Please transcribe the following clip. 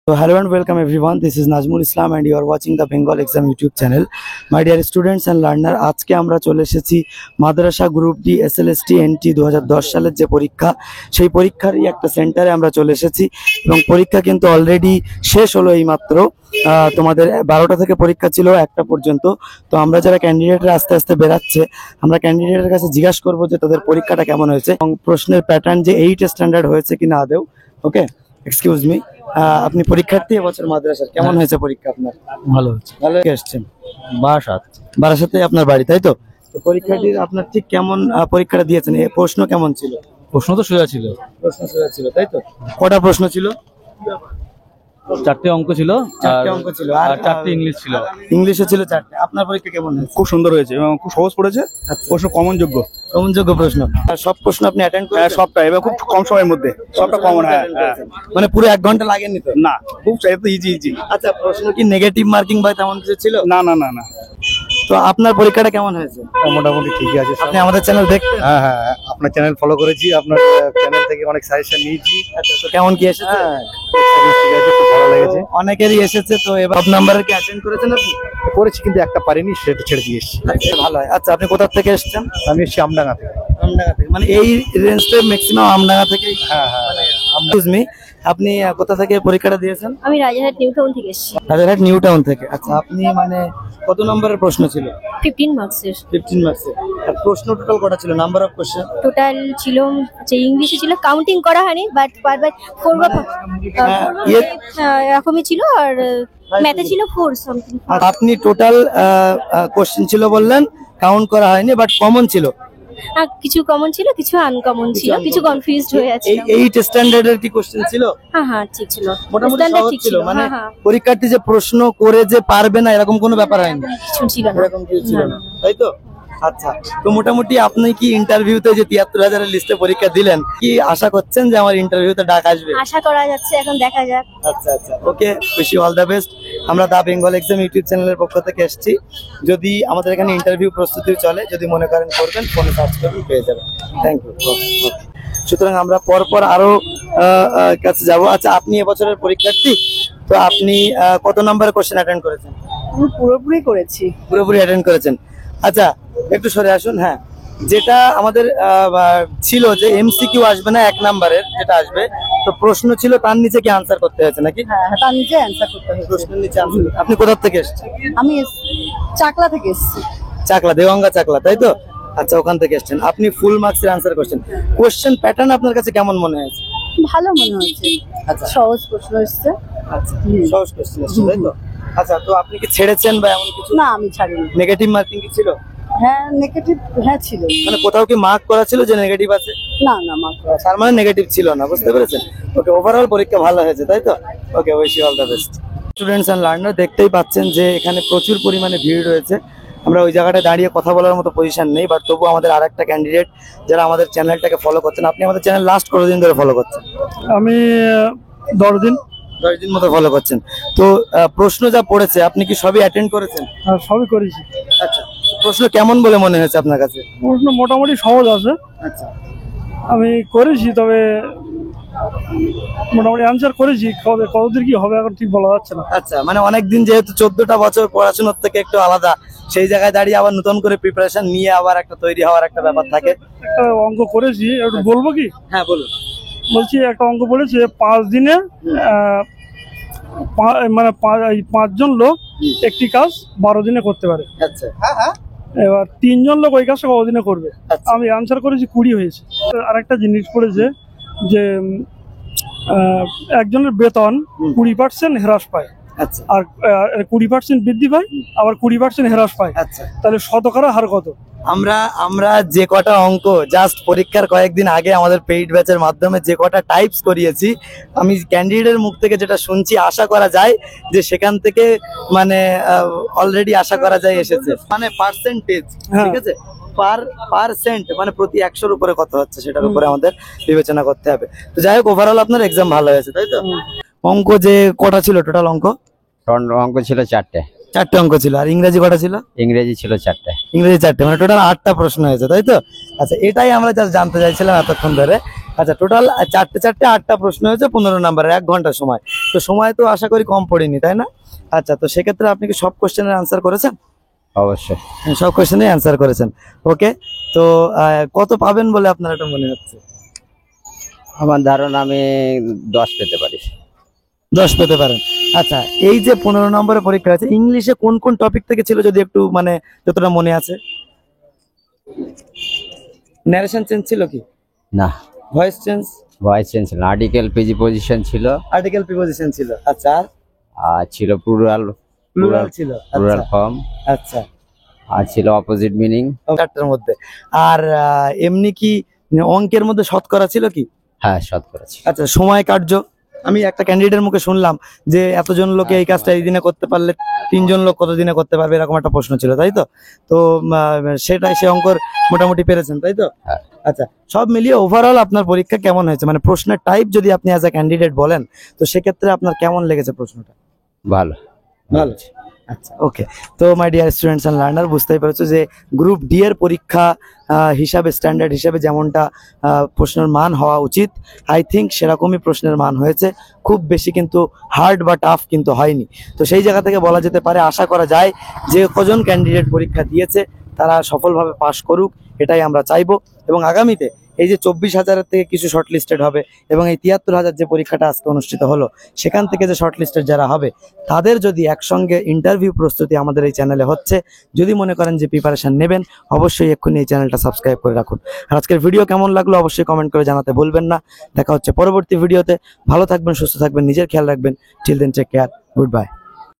So hello and welcome everyone. This is Najmul Islam and you are watching the Bengal Exam YouTube channel. My dear students and learner, আজকে আমরা চলে এসেছি মাদ্রাসা group D SLST N T 2010 সালের যে পরীক্ষা সেই পরীক্ষারই একটা সেন্টারে আমরা চলে এসেছি এবং পরীক্ষা কিন্তু অলরেডি শেষ হলো এই মাত্র। তোমাদের 12টা থেকে পরীক্ষা ছিল 1টা পর্যন্ত। তো আমরা যারা ক্যান্ডিডেটরা আস্তে আস্তে বেরাচ্ছে আমরা ক্যান্ডিডেটের কাছে জিজ্ঞাসা করব যে তাদের পরীক্ষাটা কেমন হয়েছে এবং প্রশ্নের প্যাটার্ন যে 8 স্ট্যান্ডার্ড হয়েছে কিনা আদৌ। ওকে, এক্সকিউজ মি, আপনি পরীক্ষার্থী এবছর মাদ্রাসার, কেমন হয়েছে পরীক্ষা আপনার? ভালো হচ্ছে। ভালো এসেছেন? বারাসাত আপনার বাড়ি, তাই তো? তো পরীক্ষাটি আপনার ঠিক কেমন পরীক্ষাটা দিয়েছেন? এই প্রশ্ন কেমন ছিল? প্রশ্ন তো সোজা ছিল। প্রশ্ন সোজা ছিল, তাই তো? কটা প্রশ্ন ছিল? 4টে অঙ্ক ছিল, 4টে অঙ্ক ছিল আর 4টে ইংলিশ ছিল। ইংলিশে ছিল 4টে। আপনার পরীক্ষা কেমন হয়েছে? খুব সুন্দর হয়েছে এবং খুব সহজ পড়েছে। প্রশ্ন কমনযোগ্য প্রশ্ন। আর সব প্রশ্ন আপনি অ্যাটেন্ড করেছেন? হ্যাঁ, সবটা এবং খুব কম সময়ের মধ্যে সবটা কমন। হ্যাঁ, মানে পুরো 1 ঘন্টা লাগেনি তো? না, খুব ইজি। আচ্ছা, প্রশ্ন কি নেগেটিভ মার্কিং বা তেমন কিছু ছিল? না। তো আপনার পরীক্ষাটা কেমন হয়েছে? মোটামুটি ঠিকই আছে। আপনি আমাদের চ্যানেল দেখতেন? হ্যাঁ, আপনার চ্যানেল ফলো করেছি, আপনার চ্যানেল থেকে অনেক সাজেশন নিয়েছি। আচ্ছা, তো কেমন কি এসেছে? ঠিক আছে, খুব ভালো লেগেছে। অনেকেরই এসেছে। তো এবার সব নাম্বারের কি অ্যাটেন্ড করেছেন আপনি? করেছি কিন্তু একটা পারিনি, সেটা ছেড়ে দিয়ে এসেছি। ভালো হয়। আচ্ছা, আপনি কোথা থেকে এসেছেন? আমি এসেছি আমডাঙ্গা থেকে। আমডাঙ্গা থেকে, মানে এই রেঞ্জটা ম্যাক্সিমাম আমডাঙ্গা থেকে। হ্যাঁ। আপনি কোথা থেকে পরীক্ষাটা দিয়েছেন? আমি রাজারহাট নিউ টাউন থেকে এসেছি। রাজারহাট নিউ টাউন থেকে। আচ্ছা, আপনি মানে কত নম্বরের প্রশ্ন ছিল? 15 মার্কসের। 15 মার্কসের। আর প্রশ্ন টোটাল কটা ছিল? নাম্বার অফ কোশ্চেন টোটাল ছিল যে ইংলিশে ছিল, কাউন্টিং করা হয়নি, বাট 4 বা 4 এরকমই ছিল। আর ম্যাথে ছিল 4 সামথিং। আপনি টোটাল কোশ্চেন ছিল বললেন, কাউন্ট করা হয়নি, বাট কমন ছিল। কিছু কমন ছিল, কিছু আনকমন ছিল, কিছু কনফিউজড হয়ে আছে। এই স্ট্যান্ডার্ডের কি কোশ্চেন ছিল? হ্যাঁ, ঠিক ছিল, মোটামুটি সহজ ছিল। মানে হ্যাঁ। পরীক্ষার্থী যে প্রশ্ন করে যে পারবে না এরকম কোনো ব্যাপার হয়নি? কিছু ছিল না, এরকম কিছু ছিল না, তাই তো? আচ্ছা, তো মোটামুটি আপনি কি ইন্টারভিউতে যে 73,000-এর লিস্টে পরীক্ষা দিলেন, কি আশা করছেন যে আমার ইন্টারভিউতে ডাক আসবে? আশা করা যাচ্ছে, এখন দেখা যাক। আচ্ছা, okay, wish you all the best. আমরা দা বেঙ্গল এক্সাম ইউটিউব চ্যানেলের পক্ষ থেকে এসেছি। যদি আমাদের এখানে ইন্টারভিউ প্রস্তুতি চলে, যদি মনে করেন করবেন, ফোনে সার্চ করবেন, পেয়ে যাবেন। Thank you. সুতরাং আমরা পরপর আরো কাছে যাব। আচ্ছা, আপনি এবছরের পরীক্ষার্থী, তো আপনি কত নম্বরের কোশ্চেন অ্যাটেন্ড করেছেন? পুরোপুরি করেছি। পুরোপুরি অ্যাটেন্ড করেছেন। আচ্ছা, একটু সরে আসুন। হ্যাঁ, যেটা আমাদের ছিল যে এমসিকিউ আসবে না, 1 নাম্বারের যেটা আসবে, তো প্রশ্ন ছিল তার নিচে কি আনসার করতে হয়েছে নাকি? হ্যাঁ, তার নিচে অ্যানসার করতে হয়েছে। প্রশ্নের নিচে আনসার। আপনি কোথা থেকে এসেছেন? আমি চাকলা থেকে এসেছি। চাকলা, দেওয়াঙ্গা চাকলা, তাই তো? আচ্ছা, ওখান থেকে এসেছেন। আপনি ফুল মার্কসের আনসার করছেন। কোশ্চেন প্যাটার্ন আপনার কাছে কেমন মনে হয়েছে? ভালো মনে হচ্ছে। আচ্ছা, সহজ প্রশ্ন এসেছে। আচ্ছা, সহজ কোশ্চেন এসেছে, তাই তো? আচ্ছা, তো আপনি কি ছেড়েছেন বা এমন কিছু? না, আমি ছাড়িনি। নেগেটিভ মার্কিং কি ছিল? হ্যাঁ, নেগেটিভ হ্যাঁ ছিল। মানে কোথাও কি মার্ক করা ছিল যে নেগেটিভ আছে? না, মার্ক করা। তার মানে নেগেটিভ ছিল না, বুঝতে পেরেছেন? ওকে, ওভারঅল পরীক্ষা ভালো হয়েছে, তাই তো? Okay, wish you all the best. Students and learner, দেখতেই পাচ্ছেন যে এখানে প্রচুর পরিমাণে ভিড় রয়েছে। আমরা ওই জায়গাটায় দাঁড়িয়ে কথা বলার মতো পজিশন নেই, বাট তবু আমাদের আরেকটা ক্যান্ডিডেট যারা আমাদের চ্যানেলটাকে ফলো করছেন। আপনি আমাদের চ্যানেল লাস্ট কতদিন ধরে ফলো করছেন? আমি 10 দিন। 10 দিন মতো ফলো করছেন। তো প্রশ্ন যা পড়েছে আপনি কি সবই অ্যাটেন্ড করেছেন? সবই করেছি। আচ্ছা, প্রশ্ন কেমন বলে মনে হয়েছে আপনার কাছে? প্রশ্ন মোটামুটি সহজ আছে। আচ্ছা, আমি করেছি, তবে মোটামুটি অ্যান্সার করেছি। কতদূর কি হবে এখন ঠিক বলা যাচ্ছে না। আচ্ছা, মানে অনেকদিন যেহেতু 14টা বছর পড়াশোনার থেকে একটু আলাদা, সেই জায়গায় দাঁড়িয়ে আবার নতুন করে প্রিপারেশন নিয়ে আবার একটা তৈরি হওয়ার একটা ব্যাপার থাকে। একটা অঙ্ক করেছি, একটু বলবো কি? হ্যাঁ, বলুন। বলছি, একটা অঙ্ক বলেছে 5 দিনে মানে 5 জন লোক একটি কাজ 12 দিনে করতে পারে। আচ্ছা, এবার 3 জন লোক ওই কাজটা কতদিনে করবে? আচ্ছা। আমি আনসার করেছি 20 হয়েছে। আরেকটা জিনিস পড়েছে যে একজনের বেতন 20% হ্রাস পায়, আচ্ছা, আর 20% বৃদ্ধি পায়, আবার 20% হ্রাস পায়। আচ্ছা। তাহলে শতকরা হার কত? আমরা যে কটা অঙ্ক জাস্ট পরীক্ষার কয়েকদিন আগে আমাদের পেইড ব্যাচের মাধ্যমে যে কটা টাইপস করিয়েছি, আমি ক্যান্ডিডেটের মুখ থেকে যেটা শুনছি, আশা করা যায় যে সেখান থেকে মানে অলরেডি আশা করা যায় এসেছে। মানে পার্সেন্টেজ, ঠিক আছে, পার্সেন্ট মানে প্রতি 100-র উপরে কত হচ্ছে সেটার উপরে আমাদের বিবেচনা করতে হবে। তো যাই হোক, ওভারঅল আপনার এক্সাম ভালো হয়েছে, তাই তো? অঙ্ক যে কটা ছিল টোটাল অঙ্ক? অঙ্ক ছিল 4টে। 4টে অঙ্ক ছিল। আর ইংরেজি কটা ছিল? ইংরেজি ছিল 4টে। ইংরেজি 4টে, মানে টোটাল 8টা প্রশ্ন হয়েছে, তাই তো? আচ্ছা, এটাই আমরা জাস্ট জানতে চাইছিলাম এতক্ষণ ধরে আচ্ছা, টোটাল চারটে 8টা প্রশ্ন হয়েছে 15 নাম্বারের, 1 ঘন্টা সময়। তো সময় তো আশা করি কম পড়েনি, তাই না? আচ্ছা, তো সেক্ষেত্রে আপনি কি সব কোশ্চেনের আনসার করেছেন? অবশ্যই। সব কোশ্চেনে অ্যান্সার করেছেন। ওকে, তো কত পাবেন বলে আপনার এটা মনে হচ্ছে? আমার ধারণা আমি 10 পেতে পারি। 10 পেতে পারেন। আচ্ছা, এই যে 15 নম্বরের পরীক্ষা আছে, ইংলিশে কোন কোন টপিক থেকে ছিল যদি একটু মানে যতটা মনে আছে? ন্যারেশন চেঞ্জ ছিল কি? না, ভয়েস চেঞ্জ? ভয়েস চেঞ্জ ছিল, আর্টিকেল প্রিপোজিশন ছিল, আর্টিকেল প্রিপোজিশন ছিল। আচ্ছা, আর ছিল প্লুরাল প্লুরাল ছিল। প্লুরাল ফর্ম, আচ্ছা, আর ছিল অপোজিট মিনিং। চারটার মধ্যে। আর এমনি কি অঙ্কের মধ্যে শতকরা ছিল কি? হ্যাঁ, শতকরা ছিল। আচ্ছা, সময় কার্য আমি একটা ক্যান্ডিডেটের মুখে শুনলাম যে এতজন লোকে এই কাজটা এই দিনে করতে পারলে 3 জন লোক কত দিনে করতে পারবে, এরকম একটা প্রশ্ন ছিল, তাই তো? তো সেটাই, সে অঙ্কর মোটামুটি পেরেছেন, তাই তো? হ্যাঁ। আচ্ছা, সব মিলিয়ে ওভারঅল আপনার পরীক্ষা কেমন হয়েছে, মানে প্রশ্নের টাইপ যদি আপনি অ্যাজ আ ক্যান্ডিডেট বলেন তো সেক্ষেত্রে আপনার কেমন লেগেছে প্রশ্নটা? ভালো। ভালো। আচ্ছা, ওকে। তো my dear students and learner, বুঝতেই পেরেছো যে গ্রুপ ডি এর পরীক্ষা হিসাবে, স্ট্যান্ডার্ড হিসাবে যেমনটা প্রশ্নের মান হওয়া উচিত, আই থিঙ্ক সেরকমই প্রশ্নের মান হয়েছে। খুব বেশি কিন্তু হার্ড বা টাফ কিন্তু হয়নি। তো সেই জায়গা থেকে বলা যেতে পারে, আশা করা যায় যে কজন ক্যান্ডিডেট পরীক্ষা দিয়েছে তারা সফলভাবে পাশ করুক, এটাই আমরা চাইবো। এবং আগামীতে এই যে 24,000-এর থেকে কিছু শর্ট লিস্টেড হবে, এবং এই 73,000 যে পরীক্ষাটা আজকে অনুষ্ঠিত হলো সেখান থেকে যে শর্ট লিস্টেড যারা হবে তাদের যদি একসঙ্গে ইন্টারভিউ প্রস্তুতি আমাদের এই চ্যানেলে হচ্ছে, যদি মনে করেন যে প্রিপারেশন নেবেন, অবশ্যই এক্ষুনি এই চ্যানেলটা সাবস্ক্রাইব করে রাখুন। আর আজকের ভিডিও কেমন লাগলো অবশ্যই কমেন্ট করে জানাতে ভুলবেন না। দেখা হচ্ছে পরবর্তী ভিডিওতে। ভালো থাকবেন, সুস্থ থাকবেন, নিজের খেয়াল রাখবেন। Till then, take care, good by.